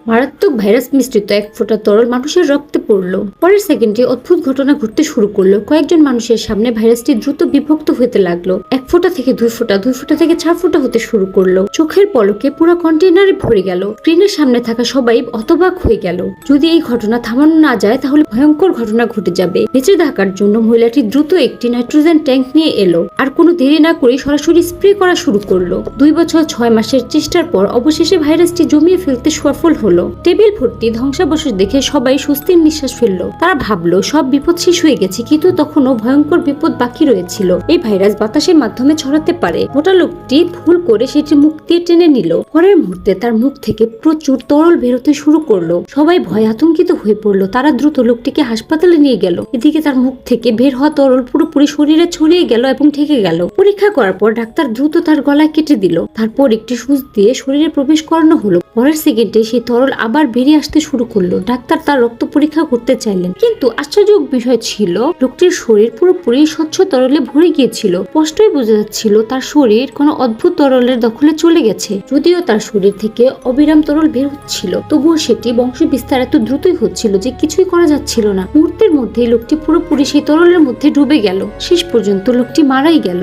মারাত্মক ভাইরাস মিশ্রিত এক ফোঁটা তরল মানুষের রক্তে পড়লো। পরের সেকেন্ডে অদ্ভুত ঘটনা ঘটতে শুরু করলো। কয়েকজন মানুষের সামনে ভাইরাসটি দ্রুত বিভক্ত হতে লাগলো। 1 ফোঁটা থেকে 2 ফোঁটা, 2 ফোঁটা থেকে 4 ফোঁটা হতে শুরু করলো। চোখের পলকে পুরো কন্টেইনারে ভরে গেল। স্ক্রিনের সামনে থাকা সবাই হতবাক হয়ে গেল। যদি এই ঘটনা থামানো না যায় তাহলে ভয়ঙ্কর ঘটনা ঘটে যাবে। বেঁচে থাকার জন্য মহিলাটি দ্রুত একটি নাইট্রোজেন ট্যাঙ্ক নিয়ে এলো আর কোনো দেরি না করে সরাসরি স্প্রে করা শুরু করলো। 2 বছর 6 মাসের চেষ্টার পর অবশেষে ভাইরাসটি জমিয়ে ফেলতে সফল হলো। টেবিল ভর্তি ধ্বংসাবশেষ দেখে সবাই স্বস্তির নিঃশ্বাস ফেললো। তারা ভাবলো সব বিপদ শেষ হয়ে গেছে, কিন্তু তখনও ভয়ঙ্কর বিপদ বাকি রয়েছিল। এই ভাইরাস বাতাসের মাধ্যমে ছড়াতে পারে। মোটা লোকটি ভুল করে সেটি মুখ দিয়ে টেনে নিল। পরের মুহূর্তে তার মুখ থেকে প্রচুর তরল বেরোতে শুরু করলো। সবাই ভয় আতঙ্কিত হয়ে পড়লো। তারা দ্রুত লোকটিকে হাসপাতালে নিয়ে গেল। এদিকে তার মুখ থেকে বের হওয়া তরল পুরোপুরি শরীরে ছড়িয়ে গেল এবং ঢেকে গেল। পরীক্ষা করার পর ডাক্তার দ্রুত তার গলায় কেটে দিল। তারপর একটি সুচ দিয়ে শরীরে প্রবেশ করানো হলো। পরের সেকেন্ডে সেই তরল আবার বেরিয়ে আসতে শুরু করলো। ডাক্তার তার রক্ত পরীক্ষা করতে চাইলেন, কিন্তু আশ্চর্যজনক বিষয় ছিল লোকটির শরীর পুরোপুরি স্বচ্ছ তরলে ভরে গিয়েছিল। স্পষ্টই বোঝা যাচ্ছিল তার শরীর কোনো অদ্ভুত তরলের দখলে চলে গেছে। যদিও তার শরীর থেকে অবিরাম তরল বের হচ্ছিল, তবুও সেটি বংশ বিস্তার এত দ্রুতই হচ্ছিল যে কিছুই করা যাচ্ছিল না। মুহূর্তের মধ্যেই লোকটি পুরোপুরি সেই তরলের মধ্যে ডুবে গেল। শেষ পর্যন্ত লোকটি মারাই গেল।